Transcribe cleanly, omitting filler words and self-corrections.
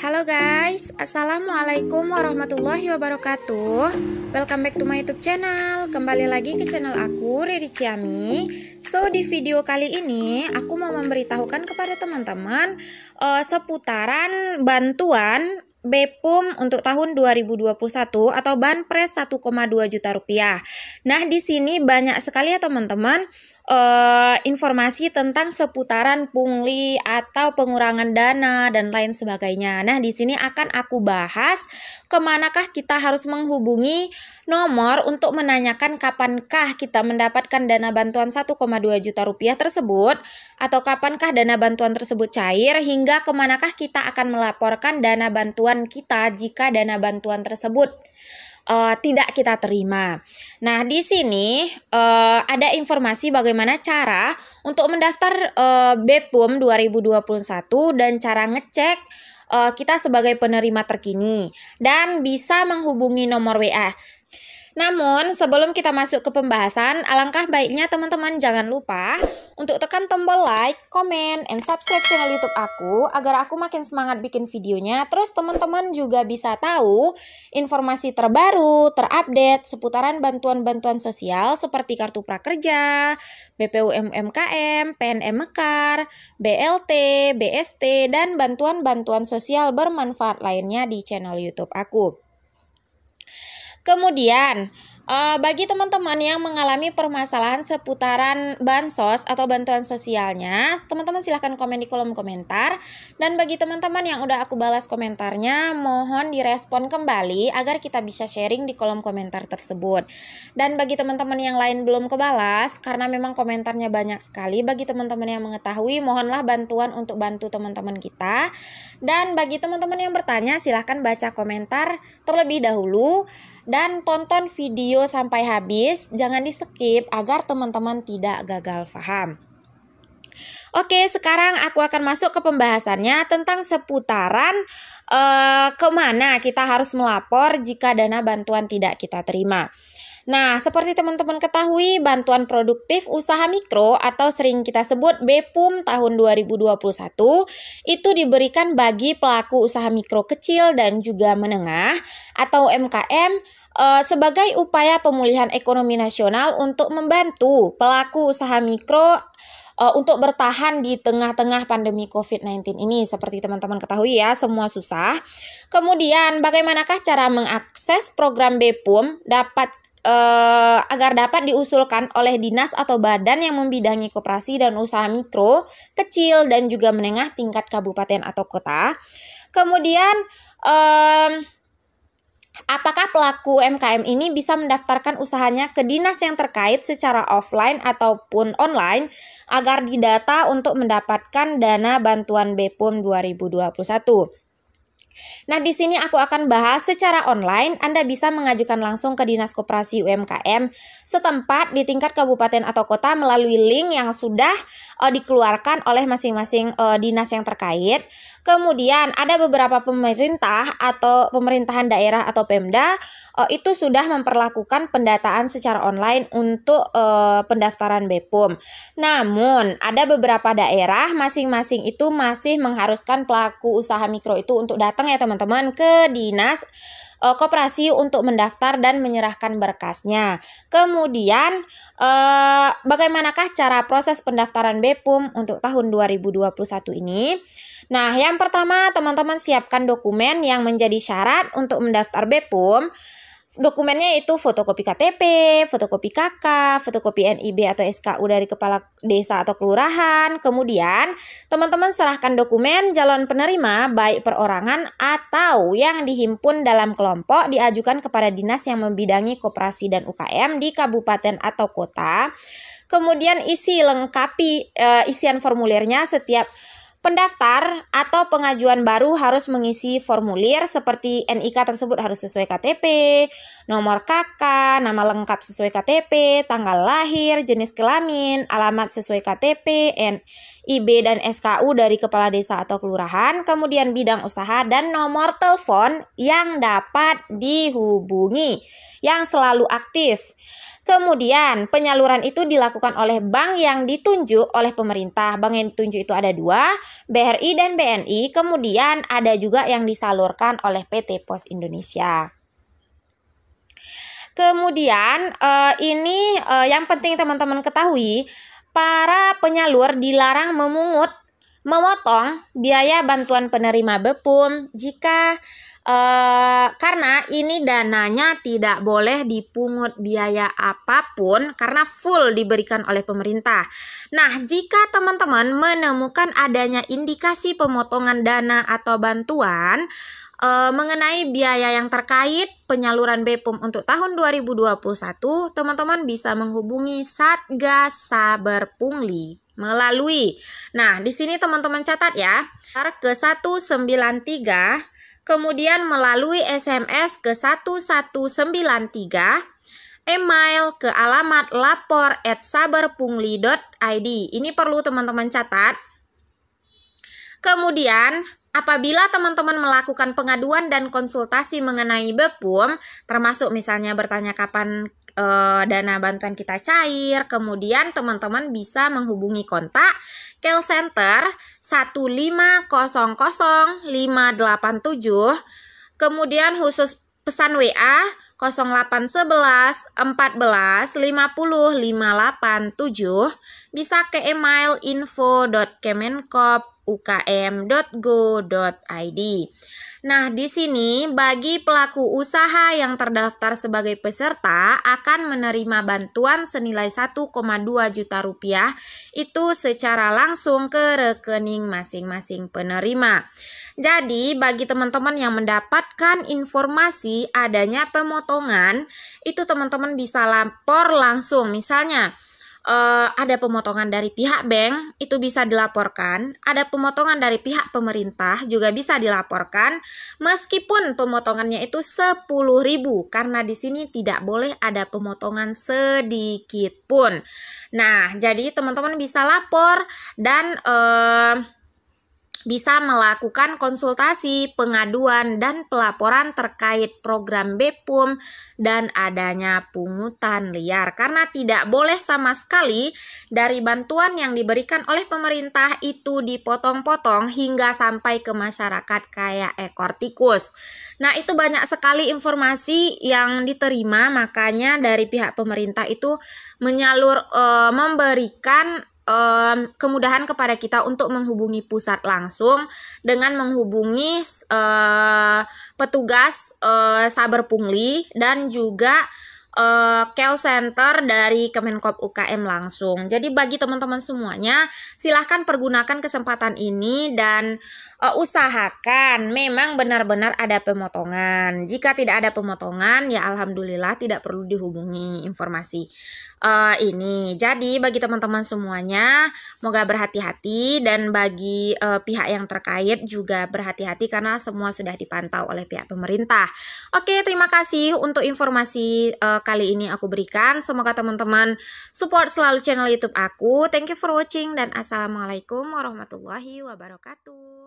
Halo guys, Assalamualaikum warahmatullahi wabarakatuh. Welcome back to my YouTube channel. Kembali lagi ke channel aku, Riri Ciami. So, di video kali ini aku mau memberitahukan kepada teman-teman seputaran bantuan BPUM untuk tahun 2021 atau Banpres 1,2 juta rupiah. Nah, di sini banyak sekali ya teman-teman informasi tentang seputaran pungli atau pengurangan dana dan lain sebagainya. Nah, di sini akan aku bahas kemanakah kita harus menghubungi nomor untuk menanyakan kapankah kita mendapatkan dana bantuan 1,2 juta rupiah tersebut, atau kapankah dana bantuan tersebut cair, hingga kemanakah kita akan melaporkan dana bantuan kita jika dana bantuan tersebut tidak kita terima. Nah, di sini ada informasi bagaimana cara untuk mendaftar BPUM 2021 dan cara ngecek kita sebagai penerima terkini, dan bisa menghubungi nomor WA. Namun, sebelum kita masuk ke pembahasan, alangkah baiknya teman-teman jangan lupa untuk tekan tombol like, comment, and subscribe channel YouTube aku agar aku makin semangat bikin videonya. Terus teman-teman juga bisa tahu informasi terbaru, terupdate seputaran bantuan-bantuan sosial seperti Kartu Prakerja, BPUM UMKM, PNM Mekar, BLT, BST, dan bantuan-bantuan sosial bermanfaat lainnya di channel YouTube aku. Kemudian, bagi teman-teman yang mengalami permasalahan seputaran bansos atau bantuan sosialnya, teman-teman silahkan komen di kolom komentar. Dan bagi teman-teman yang udah aku balas komentarnya, mohon direspon kembali agar kita bisa sharing di kolom komentar tersebut. Dan bagi teman-teman yang lain belum kebalas, karena memang komentarnya banyak sekali, bagi teman-teman yang mengetahui, mohonlah bantuan untuk bantu teman-teman kita. Dan bagi teman-teman yang bertanya, silahkan baca komentar terlebih dahulu dan tonton video sampai habis, jangan di skip agar teman-teman tidak gagal paham. Oke, sekarang aku akan masuk ke pembahasannya tentang seputaran kemana kita harus melapor jika dana bantuan tidak kita terima. Nah, seperti teman-teman ketahui, bantuan produktif usaha mikro atau sering kita sebut BPUM tahun 2021 itu diberikan bagi pelaku usaha mikro kecil dan juga menengah atau UMKM sebagai upaya pemulihan ekonomi nasional untuk membantu pelaku usaha mikro untuk bertahan di tengah-tengah pandemi COVID-19 ini. Seperti teman-teman ketahui ya, semua susah. Kemudian, bagaimanakah cara mengakses program BPUM agar dapat diusulkan oleh dinas atau badan yang membidangi koperasi dan usaha mikro, kecil, dan juga menengah tingkat kabupaten atau kota. Kemudian, apakah pelaku UMKM ini bisa mendaftarkan usahanya ke dinas yang terkait secara offline ataupun online agar didata untuk mendapatkan dana bantuan BPUM 2021. Nah, di sini aku akan bahas secara online. Anda bisa mengajukan langsung ke Dinas Koperasi UMKM setempat di tingkat kabupaten atau kota melalui link yang sudah dikeluarkan oleh masing-masing dinas yang terkait. Kemudian ada beberapa pemerintah atau pemerintahan daerah atau Pemda itu sudah memperlakukan pendataan secara online untuk pendaftaran BPUM. Namun, ada beberapa daerah masing-masing itu masih mengharuskan pelaku usaha mikro itu untuk datang ya teman-teman ke dinas koperasi untuk mendaftar dan menyerahkan berkasnya. Kemudian bagaimanakah cara proses pendaftaran BPUM untuk tahun 2021 ini? Nah, yang pertama teman-teman siapkan dokumen yang menjadi syarat untuk mendaftar BPUM. Dokumennya itu fotokopi KTP, fotokopi KK, fotokopi NIB atau SKU dari kepala desa atau kelurahan. Kemudian, teman-teman serahkan dokumen calon penerima baik perorangan atau yang dihimpun dalam kelompok diajukan kepada dinas yang membidangi koperasi dan UKM di kabupaten atau kota. Kemudian lengkapi isian formulirnya. Setiap pendaftar atau pengajuan baru harus mengisi formulir seperti NIK tersebut harus sesuai KTP, nomor KK, nama lengkap sesuai KTP, tanggal lahir, jenis kelamin, alamat sesuai KTP, NIB dan SKU dari kepala desa atau kelurahan, kemudian bidang usaha dan nomor telepon yang dapat dihubungi yang selalu aktif. Kemudian penyaluran itu dilakukan oleh bank yang ditunjuk oleh pemerintah. Bank yang ditunjuk itu ada 2, BRI dan BNI, kemudian ada juga yang disalurkan oleh PT Pos Indonesia. Kemudian ini yang penting teman-teman ketahui, para penyalur dilarang memotong biaya bantuan penerima BEPUM jika karena ini dananya tidak boleh dipungut biaya apapun karena full diberikan oleh pemerintah. Nah, jika teman-teman menemukan adanya indikasi pemotongan dana atau bantuan mengenai biaya yang terkait penyaluran BEPUM untuk tahun 2021, teman-teman bisa menghubungi Satgas Saber Pungli melalui. Nah, di sini teman-teman catat ya, ke 193, kemudian melalui SMS ke 1193, email ke alamat lapor@saberpungli.id. Ini perlu teman-teman catat. Kemudian, apabila teman-teman melakukan pengaduan dan konsultasi mengenai BEPUM, termasuk misalnya bertanya kapan dana bantuan kita cair, kemudian teman-teman bisa menghubungi kontak call center 1500587, kemudian khusus pesan WA 0811 14 50 587, bisa ke email info.kemenkop.ukm.go.id. Nah, di sini bagi pelaku usaha yang terdaftar sebagai peserta akan menerima bantuan senilai 1,2 juta rupiah itu secara langsung ke rekening masing-masing penerima. Jadi, bagi teman-teman yang mendapatkan informasi adanya pemotongan, itu teman-teman bisa lapor langsung. Misalnya, ada pemotongan dari pihak bank, itu bisa dilaporkan. Ada pemotongan dari pihak pemerintah juga bisa dilaporkan, meskipun pemotongannya itu 10.000, karena di sini tidak boleh ada pemotongan sedikit pun. Nah, jadi teman-teman bisa lapor dan bisa melakukan konsultasi, pengaduan, dan pelaporan terkait program BEPUM dan adanya pungutan liar. Karena tidak boleh sama sekali dari bantuan yang diberikan oleh pemerintah itu dipotong-potong hingga sampai ke masyarakat kayak ekor tikus. Nah, itu banyak sekali informasi yang diterima, makanya dari pihak pemerintah itu memberikan kemudahan kepada kita untuk menghubungi pusat langsung dengan menghubungi petugas Saber Pungli dan juga call center dari Kemenkop UKM langsung. Jadi bagi teman-teman semuanya, silahkan pergunakan kesempatan ini dan usahakan memang benar-benar ada pemotongan. Jika tidak ada pemotongan, ya alhamdulillah tidak perlu dihubungi informasi ini. Jadi bagi teman-teman semuanya, moga berhati-hati, dan bagi pihak yang terkait juga berhati-hati karena semua sudah dipantau oleh pihak pemerintah. Oke, terima kasih untuk informasi kali ini aku berikan. Semoga teman-teman support selalu channel YouTube aku. Thank you for watching dan assalamualaikum warahmatullahi wabarakatuh.